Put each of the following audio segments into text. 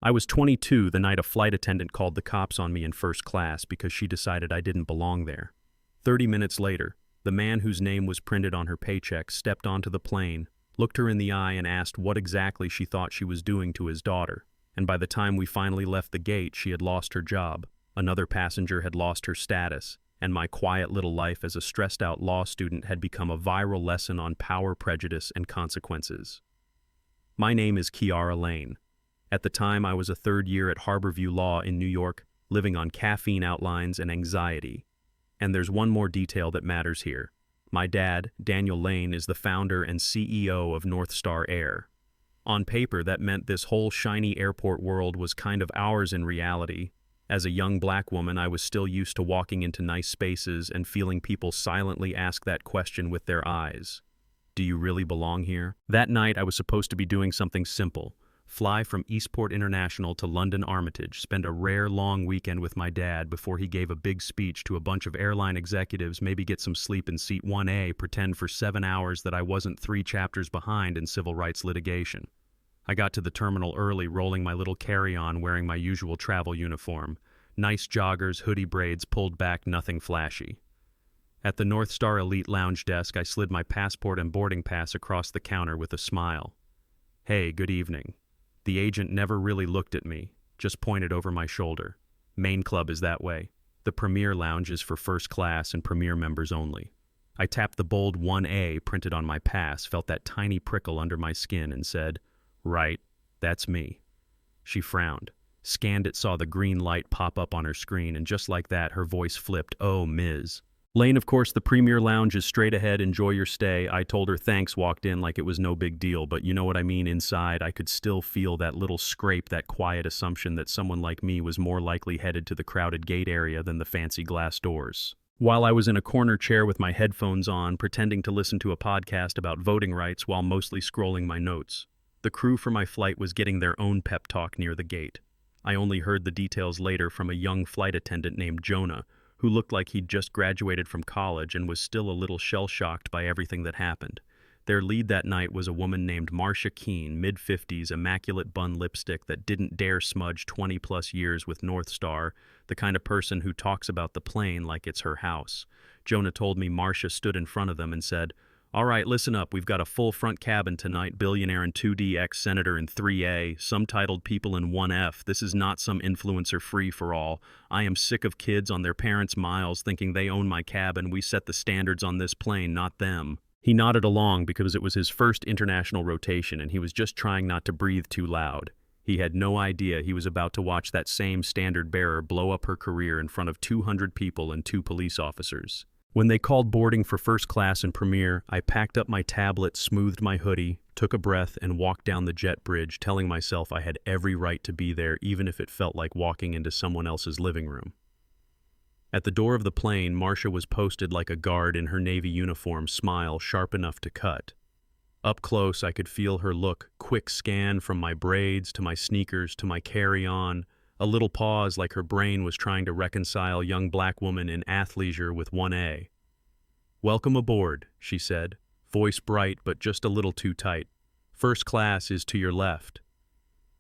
I was 22 the night a flight attendant called the cops on me in first class because she decided I didn't belong there. 30 minutes later, the man whose name was printed on her paycheck stepped onto the plane, looked her in the eye and asked what exactly she thought she was doing to his daughter. And by the time we finally left the gate, she had lost her job, another passenger had lost her status, and my quiet little life as a stressed-out law student had become a viral lesson on power, prejudice, and consequences. My name is Kiara Lane. At the time, I was a third year at Harborview Law in New York, living on caffeine outlines and anxiety. And there's one more detail that matters here. My dad, Daniel Lane, is the founder and CEO of North Star Air. On paper, that meant this whole shiny airport world was kind of ours in reality. As a young black woman, I was still used to walking into nice spaces and feeling people silently ask that question with their eyes. Do you really belong here? That night, I was supposed to be doing something simple. Fly from Eastport International to London Armitage, spend a rare long weekend with my dad before he gave a big speech to a bunch of airline executives, maybe get some sleep in seat 1A, pretend for 7 hours that I wasn't 3 chapters behind in civil rights litigation. I got to the terminal early, rolling my little carry-on, wearing my usual travel uniform. Nice joggers, hoodie braids pulled back, nothing flashy. At the North Star Elite Lounge desk, I slid my passport and boarding pass across the counter with a smile. Hey, good evening. The agent never really looked at me, just pointed over my shoulder. Main Club is that way. The Premier Lounge is for first class and Premier members only. I tapped the bold 1A printed on my pass, felt that tiny prickle under my skin, and said, "Right, that's me." She frowned, scanned it, saw the green light pop up on her screen, and just like that, her voice flipped, "Oh, Ms. Lane, of course, the Premier Lounge is straight ahead, enjoy your stay." I told her thanks, walked in like it was no big deal, but you know what I mean. Inside, I could still feel that little scrape, that quiet assumption that someone like me was more likely headed to the crowded gate area than the fancy glass doors. While I was in a corner chair with my headphones on, pretending to listen to a podcast about voting rights while mostly scrolling my notes, the crew for my flight was getting their own pep talk near the gate. I only heard the details later from a young flight attendant named Jonah, who looked like he'd just graduated from college and was still a little shell-shocked by everything that happened. Their lead that night was a woman named Marcia Keene, mid-50s, immaculate bun lipstick that didn't dare smudge 20-plus years with North Star, the kind of person who talks about the plane like it's her house. Jonah told me Marcia stood in front of them and said, "All right, listen up, we've got a full front cabin tonight, billionaire in 2D, ex-senator in 3A, some titled people in 1F. This is not some influencer free-for-all. I am sick of kids on their parents' miles thinking they own my cabin. We set the standards on this plane, not them." He nodded along because it was his first international rotation and he was just trying not to breathe too loud. He had no idea he was about to watch that same standard bearer blow up her career in front of 200 people and 2 police officers. When they called boarding for first class and Premier, I packed up my tablet, smoothed my hoodie, took a breath, and walked down the jet bridge, telling myself I had every right to be there, even if it felt like walking into someone else's living room. At the door of the plane, Marcia was posted like a guard in her Navy uniform, smile sharp enough to cut. Up close, I could feel her look, quick scan from my braids to my sneakers to my carry-on, a little pause like her brain was trying to reconcile young black woman in athleisure with 1A. "Welcome aboard," she said, voice bright but just a little too tight. "First class is to your left."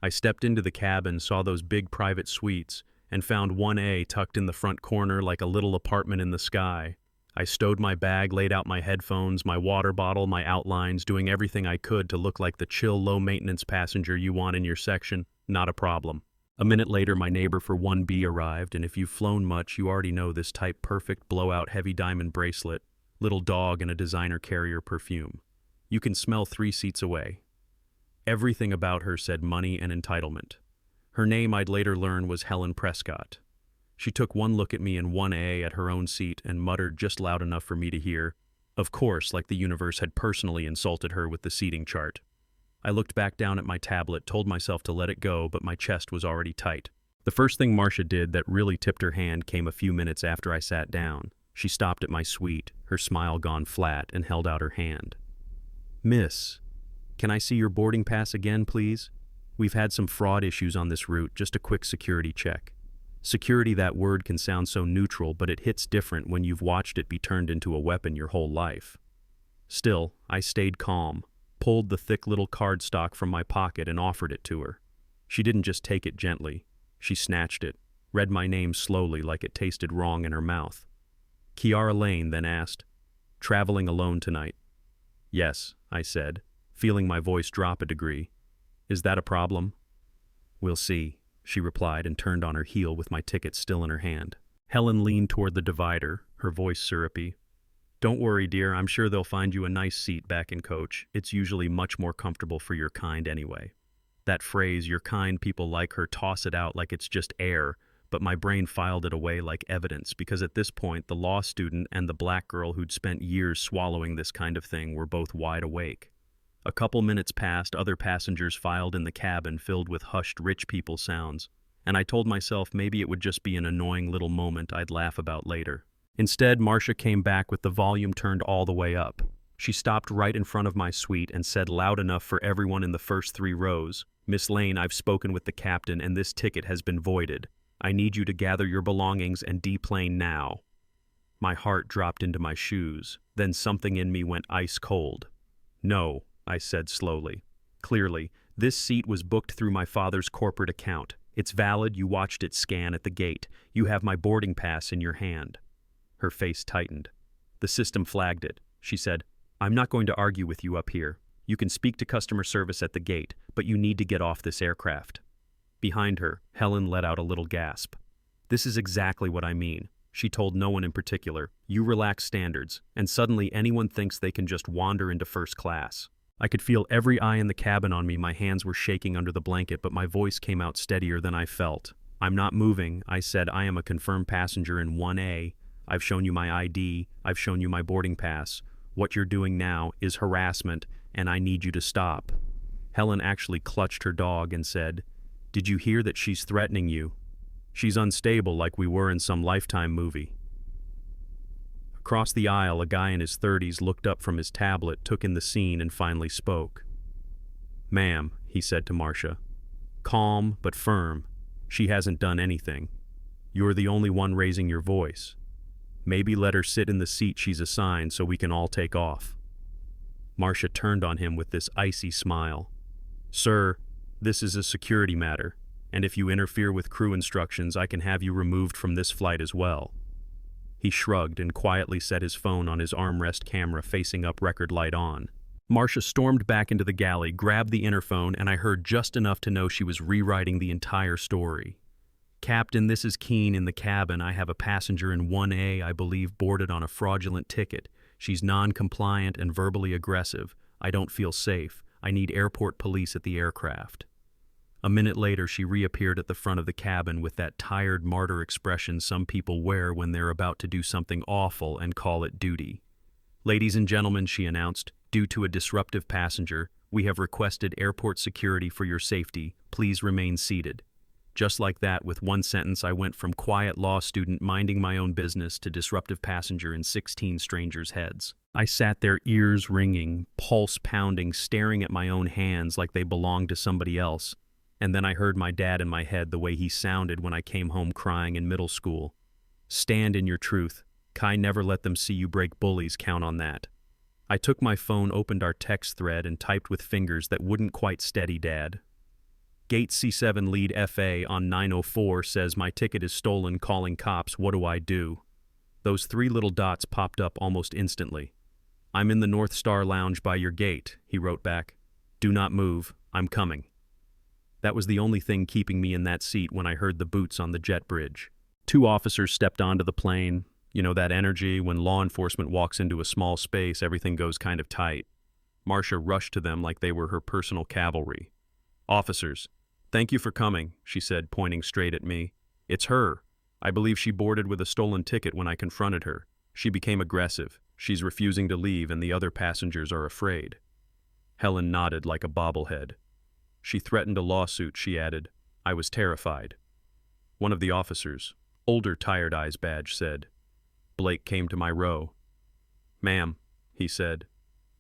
I stepped into the cabin, saw those big private suites, and found 1A tucked in the front corner like a little apartment in the sky. I stowed my bag, laid out my headphones, my water bottle, my outlines, doing everything I could to look like the chill, low-maintenance passenger you want in your section. Not a problem. A minute later, my neighbor for 1B arrived, and if you've flown much, you already know this type: perfect blowout heavy diamond bracelet, little dog, and a designer carrier perfume. You can smell 3 seats away. Everything about her said money and entitlement. Her name, I'd later learn, was Helen Prescott. She took one look at me in 1A at her own seat and muttered just loud enough for me to hear, of course, like the universe had personally insulted her with the seating chart. I looked back down at my tablet, told myself to let it go, but my chest was already tight. The first thing Marcia did that really tipped her hand came a few minutes after I sat down. She stopped at my suite, her smile gone flat, and held out her hand. "Miss, can I see your boarding pass again, please? We've had some fraud issues on this route, just a quick security check." Security, that word can sound so neutral, but it hits different when you've watched it be turned into a weapon your whole life. Still, I stayed calm, pulled the thick little cardstock from my pocket and offered it to her. She didn't just take it gently. She snatched it, read my name slowly like it tasted wrong in her mouth. Kiara Lane then asked, "Traveling alone tonight?" "Yes," I said, feeling my voice drop a degree. "Is that a problem?" "We'll see," she replied and turned on her heel with my ticket still in her hand. Helen leaned toward the divider, her voice syrupy. "Don't worry, dear, I'm sure they'll find you a nice seat back in coach. It's usually much more comfortable for your kind anyway." That phrase, "your kind people like her," toss it out like it's just air, but my brain filed it away like evidence because at this point the law student and the black girl who'd spent years swallowing this kind of thing were both wide awake. A couple minutes passed, other passengers filed in the cabin filled with hushed rich people sounds, and I told myself maybe it would just be an annoying little moment I'd laugh about later. Instead, Marcia came back with the volume turned all the way up. She stopped right in front of my suite and said loud enough for everyone in the first 3 rows, "Miss Lane, I've spoken with the captain and this ticket has been voided. I need you to gather your belongings and deplane now." My heart dropped into my shoes. Then something in me went ice cold. "No," I said slowly. "Clearly, this seat was booked through my father's corporate account. It's valid, you watched it scan at the gate. You have my boarding pass in your hand." Her face tightened. "The system flagged it," she said. "I'm not going to argue with you up here. You can speak to customer service at the gate, but you need to get off this aircraft." Behind her, Helen let out a little gasp. "This is exactly what I mean." She told no one in particular. "You relax standards, and suddenly anyone thinks they can just wander into first class." I could feel every eye in the cabin on me. My hands were shaking under the blanket, but my voice came out steadier than I felt. "I'm not moving," I said. "I am a confirmed passenger in 1A. I've shown you my ID. I've shown you my boarding pass. What you're doing now is harassment, and I need you to stop." Helen actually clutched her dog and said, "Did you hear that she's threatening you? She's unstable like we were in some Lifetime movie." Across the aisle, a guy in his 30s looked up from his tablet, took in the scene, and finally spoke. "Ma'am," he said to Marcia. Calm but firm. "She hasn't done anything. You're the only one raising your voice. Maybe let her sit in the seat she's assigned so we can all take off." Marcia turned on him with this icy smile. "Sir, this is a security matter, and if you interfere with crew instructions, I can have you removed from this flight as well." He shrugged and quietly set his phone on his armrest camera facing up, record light on. Marcia stormed back into the galley, grabbed the interphone, and I heard just enough to know she was rewriting the entire story. "Captain, this is Keene in the cabin. I have a passenger in 1A, I believe, boarded on a fraudulent ticket. She's non-compliant and verbally aggressive. I don't feel safe. I need airport police at the aircraft." A minute later, she reappeared at the front of the cabin with that tired martyr expression some people wear when they're about to do something awful and call it duty. "Ladies and gentlemen," she announced, "due to a disruptive passenger, we have requested airport security for your safety. Please remain seated." Just like that, with one sentence, I went from quiet law student minding my own business to disruptive passenger in 16 strangers' heads. I sat there, ears ringing, pulse pounding, staring at my own hands like they belonged to somebody else. And then I heard my dad in my head the way he sounded when I came home crying in middle school. "Stand in your truth. Kai never let them see you break bullies, count on that." I took my phone, opened our text thread, and typed with fingers that wouldn't quite steady, Dad. "Gate C7 lead FA on 904 says my ticket is stolen, calling cops. What do I do?" Those 3 little dots popped up almost instantly. "I'm in the North Star Lounge by your gate," he wrote back. "Do not move. I'm coming." That was the only thing keeping me in that seat when I heard the boots on the jet bridge. 2 officers stepped onto the plane. You know that energy when law enforcement walks into a small space, everything goes kind of tight. Marcia rushed to them like they were her personal cavalry. "Officers, thank you for coming," she said, pointing straight at me. "It's her. I believe she boarded with a stolen ticket when I confronted her. She became aggressive. She's refusing to leave and the other passengers are afraid." Helen nodded like a bobblehead. "She threatened a lawsuit," she added. I was terrified. One of the officers, older Tired Eyes badge, said. Blake came to my row. "Ma'am," he said,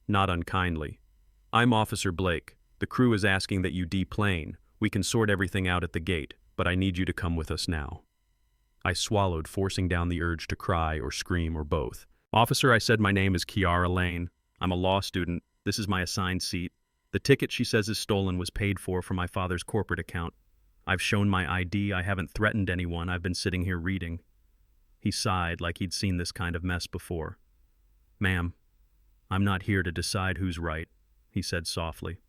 not unkindly. "I'm Officer Blake. The crew is asking that you deplane. We can sort everything out at the gate, but I need you to come with us now." I swallowed, forcing down the urge to cry or scream or both. "Officer," I said, "my name is Kiara Lane. I'm a law student. This is my assigned seat. The ticket she says is stolen was paid for from my father's corporate account. I've shown my ID, I haven't threatened anyone, I've been sitting here reading. He sighed like he'd seen this kind of mess before. Ma'am, I'm not here to decide who's right, he said softly.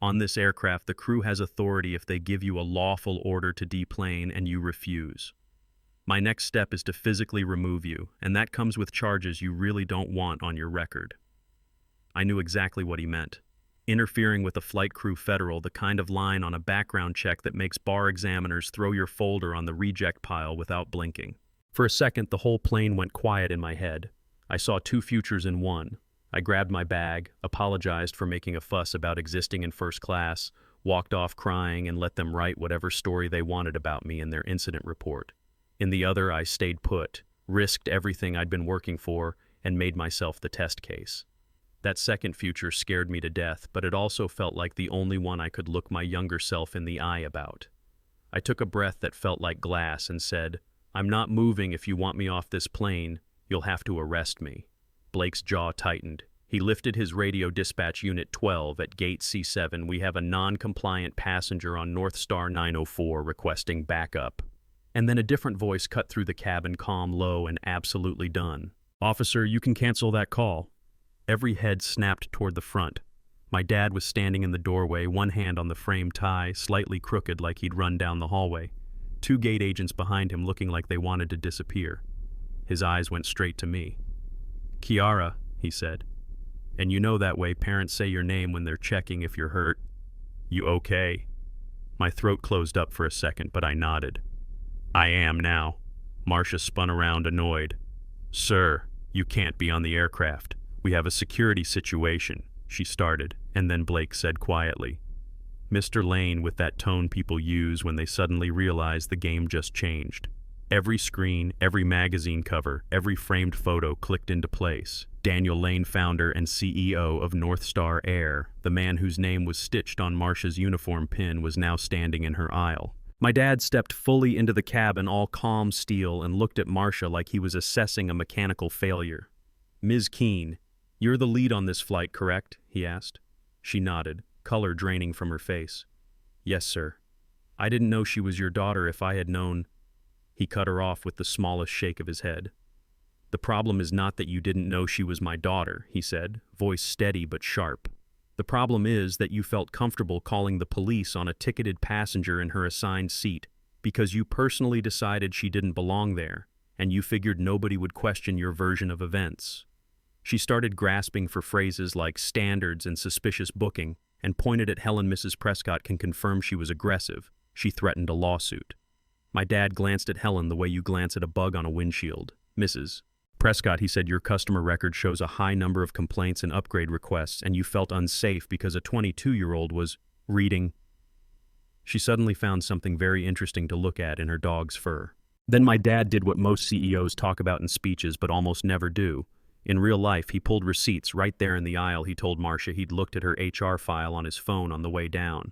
On this aircraft, the crew has authority if they give you a lawful order to deplane and you refuse. My next step is to physically remove you, and that comes with charges you really don't want on your record. I knew exactly what he meant. Interfering with a flight crew federal, the kind of line on a background check that makes bar examiners throw your folder on the reject pile without blinking. For a second, the whole plane went quiet in my head. I saw two futures in one. I grabbed my bag, apologized for making a fuss about existing in first class, walked off crying, and let them write whatever story they wanted about me in their incident report. In the other, I stayed put, risked everything I'd been working for, and made myself the test case. That second future scared me to death, but it also felt like the only one I could look my younger self in the eye about. I took a breath that felt like glass and said, I'm not moving. If you want me off this plane, you'll have to arrest me. Blake's jaw tightened. He lifted his radio dispatch unit 12 at gate C7. We have a non-compliant passenger on North Star 904 requesting backup. And then a different voice cut through the cabin, calm, low, and absolutely done. Officer, you can cancel that call. Every head snapped toward the front. My dad was standing in the doorway, one hand on the frame tie, slightly crooked like he'd run down the hallway. Two gate agents behind him looking like they wanted to disappear. His eyes went straight to me. Kiara, he said. And you know that way parents say your name when they're checking if you're hurt. You okay? My throat closed up for a second, but I nodded. I am now. Marcia spun around, annoyed. Sir, you can't be on the aircraft. We have a security situation, she started, and then Blake said quietly. Mr. Lane, with that tone people use when they suddenly realize the game just changed. Every screen, every magazine cover, every framed photo clicked into place. Daniel Lane, founder and CEO of North Star Air, the man whose name was stitched on Marcia's uniform pin, was now standing in her aisle. My dad stepped fully into the cabin, all calm steel, and looked at Marcia like he was assessing a mechanical failure. Ms. Keene, you're the lead on this flight, correct? He asked. She nodded, color draining from her face. Yes, sir. I didn't know she was your daughter. If I had known... He cut her off with the smallest shake of his head. The problem is not that you didn't know she was my daughter, he said, voice steady but sharp. The problem is that you felt comfortable calling the police on a ticketed passenger in her assigned seat because you personally decided she didn't belong there, and you figured nobody would question your version of events. She started grasping for phrases like standards and suspicious booking and pointed at Helen. Mrs. Prescott can confirm she was aggressive. She threatened a lawsuit. My dad glanced at Helen the way you glance at a bug on a windshield. Mrs. Prescott, he said, your customer record shows a high number of complaints and upgrade requests, and you felt unsafe because a 22-year-old was reading. She suddenly found something very interesting to look at in her dog's fur. Then my dad did what most CEOs talk about in speeches but almost never do. In real life, he pulled receipts right there in the aisle. He told Marcia he'd looked at her HR file on his phone on the way down.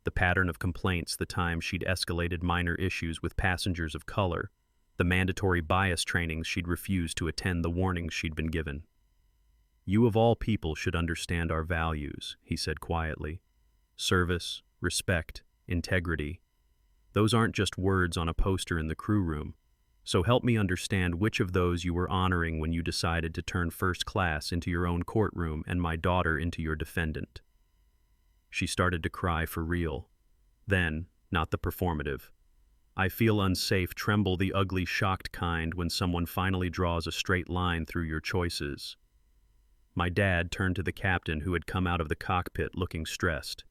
The pattern of complaints, the time she'd escalated minor issues with passengers of color, the mandatory bias trainings she'd refused to attend, the warnings she'd been given. You of all people should understand our values, he said quietly. Service, respect, integrity. Those aren't just words on a poster in the crew room. So help me understand which of those you were honoring when you decided to turn first class into your own courtroom and my daughter into your defendant. She started to cry for real. Then, not the performative. I feel unsafe, tremble, the ugly, shocked kind when someone finally draws a straight line through your choices. My dad turned to the captain who had come out of the cockpit looking stressed.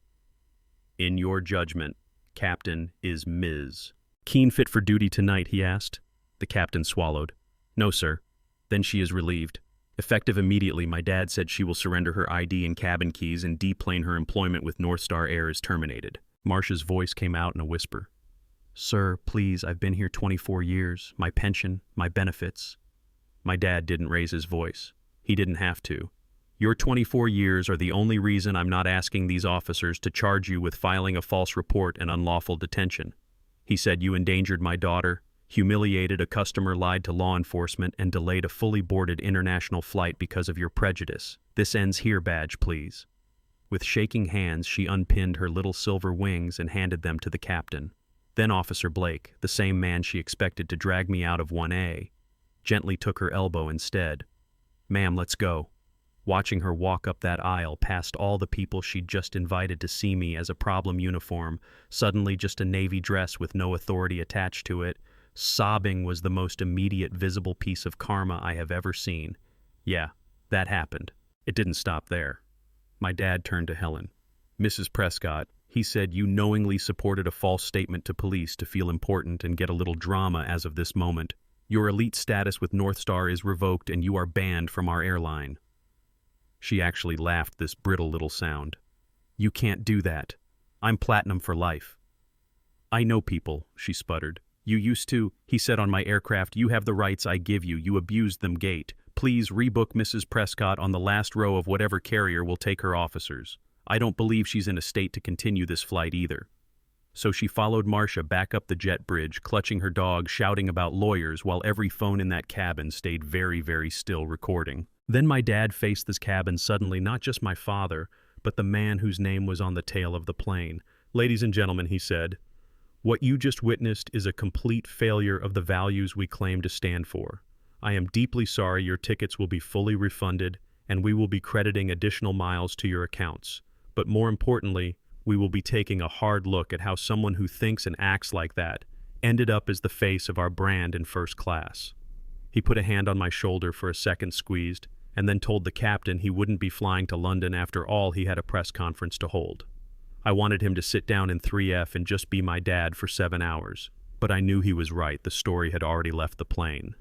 In your judgment, Captain, is Ms. Keene fit for duty tonight, he asked. The captain swallowed. No, sir. Then she is relieved. Effective immediately, my dad said she will surrender her ID and cabin keys and deplane. Her employment with North Star Air is terminated. Marcia's voice came out in a whisper. Sir, please, I've been here 24 years. My pension, my benefits. My dad didn't raise his voice. He didn't have to. Your 24 years are the only reason I'm not asking these officers to charge you with filing a false report and unlawful detention. He said you endangered my daughter, humiliated a customer, lied to law enforcement, and delayed a fully boarded international flight because of your prejudice. This ends here, badge, please. With shaking hands, she unpinned her little silver wings and handed them to the captain. Then Officer Blake, the same man she expected to drag me out of 1A, gently took her elbow instead. "Ma'am, let's go." Watching her walk up that aisle past all the people she'd just invited to see me as a problem uniform, suddenly just a navy dress with no authority attached to it, sobbing was the most immediate visible piece of karma I have ever seen. Yeah, that happened. It didn't stop there. My dad turned to Helen. "Mrs. Prescott," he said, "you knowingly supported a false statement to police to feel important and get a little drama as of this moment. Your elite status with North Star is revoked and you are banned from our airline." She actually laughed this brittle little sound. "You can't do that. I'm platinum for life." "I know people," she sputtered. "You used to," he said, "on my aircraft. You have the rights I give you. You abused them, Gate. Please rebook Mrs. Prescott on the last row of whatever carrier will take her officers. I don't believe she's in a state to continue this flight either." So she followed Marcia back up the jet bridge, clutching her dog, shouting about lawyers while every phone in that cabin stayed very, very still recording. Then my dad faced this cabin suddenly, not just my father, but the man whose name was on the tail of the plane. "Ladies and gentlemen," he said, "what you just witnessed is a complete failure of the values we claim to stand for. I am deeply sorry. Your tickets will be fully refunded, and we will be crediting additional miles to your accounts. But more importantly, we will be taking a hard look at how someone who thinks and acts like that ended up as the face of our brand in first class." He put a hand on my shoulder for a second, squeezed, and then told the captain he wouldn't be flying to London after all. He had a press conference to hold. I wanted him to sit down in 3F and just be my dad for 7 hours, but I knew he was right. The story had already left the plane.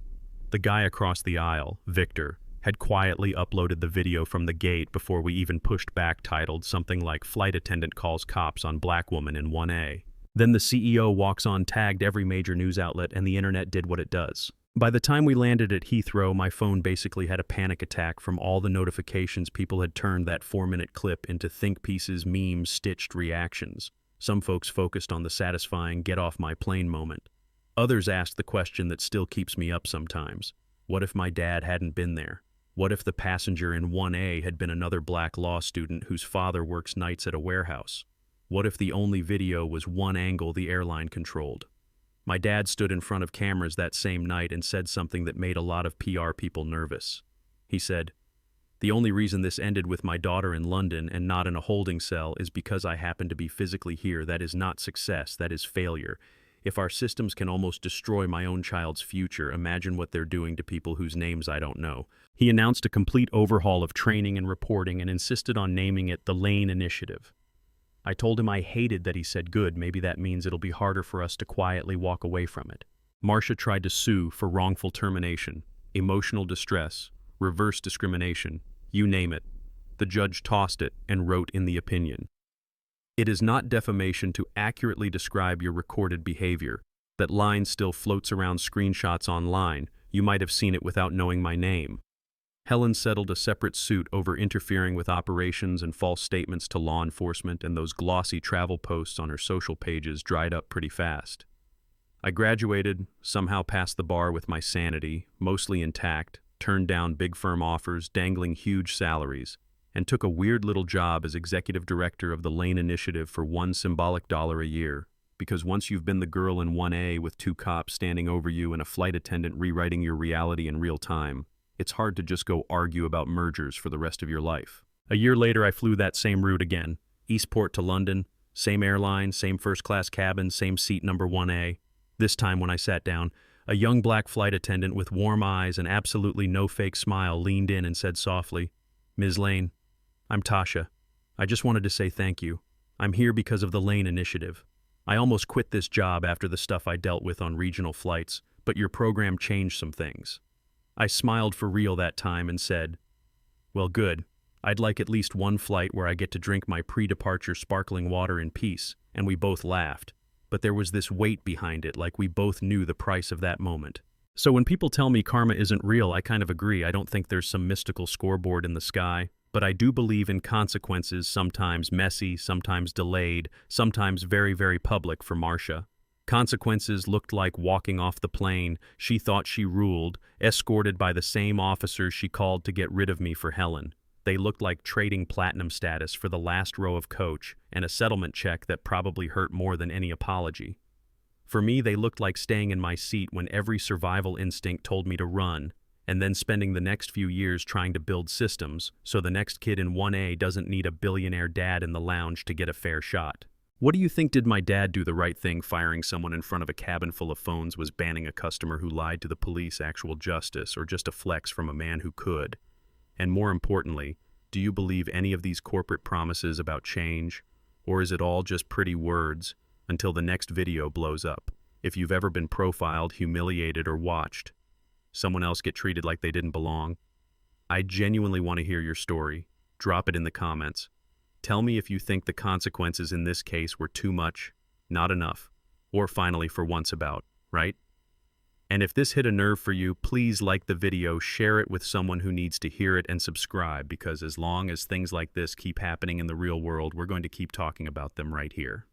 The guy across the aisle, Victor, had quietly uploaded the video from the gate before we even pushed back, titled something like "Flight Attendant Calls Cops on Black Woman in 1A. Then the CEO walks on, tagged every major news outlet, and the internet did what it does. By the time we landed at Heathrow, my phone basically had a panic attack from all the notifications. People had turned that 4-minute clip into think pieces, memes, stitched reactions. Some folks focused on the satisfying "get off my plane" moment. Others asked the question that still keeps me up sometimes. What if my dad hadn't been there? What if the passenger in 1A had been another black law student whose father works nights at a warehouse? What if the only video was one angle the airline controlled? My dad stood in front of cameras that same night and said something that made a lot of PR people nervous. He said, "The only reason this ended with my daughter in London and not in a holding cell is because I happen to be physically here. That is not success, that is failure. If our systems can almost destroy my own child's future, imagine what they're doing to people whose names I don't know." He announced a complete overhaul of training and reporting and insisted on naming it the Lane Initiative. I told him I hated that he said, "Good, maybe that means it'll be harder for us to quietly walk away from it." Marcia tried to sue for wrongful termination, emotional distress, reverse discrimination, you name it. The judge tossed it and wrote in the opinion, "It is not defamation to accurately describe your recorded behavior. That line still floats around screenshots online. You might have seen it without knowing my name." Helen settled a separate suit over interfering with operations and false statements to law enforcement, and those glossy travel posts on her social pages dried up pretty fast. I graduated, somehow passed the bar with my sanity, mostly intact, turned down big firm offers, dangling huge salaries, and took a weird little job as executive director of the Lane Initiative for one symbolic $1 a year. Because once you've been the girl in 1A with 2 cops standing over you and a flight attendant rewriting your reality in real time, it's hard to just go argue about mergers for the rest of your life. A year later, I flew that same route again, Eastport to London, same airline, same first-class cabin, same seat number 1A. This time when I sat down, a young black flight attendant with warm eyes and absolutely no fake smile leaned in and said softly, "Ms. Lane, I'm Tasha. I just wanted to say thank you. I'm here because of the Lane Initiative. I almost quit this job after the stuff I dealt with on regional flights, but your program changed some things." I smiled for real that time and said, "Well, good. I'd like at least one flight where I get to drink my pre-departure sparkling water in peace," and we both laughed. But there was this weight behind it, like we both knew the price of that moment. So when people tell me karma isn't real, I kind of agree. I don't think there's some mystical scoreboard in the sky, but I do believe in consequences, sometimes messy, sometimes delayed, sometimes very, very public for Marcia. Consequences looked like walking off the plane. She thought she ruled, escorted by the same officers she called to get rid of me for Helen. They looked like trading platinum status for the last row of coach and a settlement check that probably hurt more than any apology. For me, they looked like staying in my seat when every survival instinct told me to run, and then spending the next few years trying to build systems so the next kid in 1A doesn't need a billionaire dad in the lounge to get a fair shot. What do you think? Did my dad do the right thing firing someone in front of a cabin full of phones? Was banning a customer who lied to the police actual justice, or just a flex from a man who could? And more importantly, do you believe any of these corporate promises about change? Or is it all just pretty words until the next video blows up? If you've ever been profiled, humiliated, or watched someone else get treated like they didn't belong, I genuinely want to hear your story. Drop it in the comments. Tell me if you think the consequences in this case were too much, not enough, or finally for once about, right? And if this hit a nerve for you, please like the video, share it with someone who needs to hear it, and subscribe, because as long as things like this keep happening in the real world, we're going to keep talking about them right here.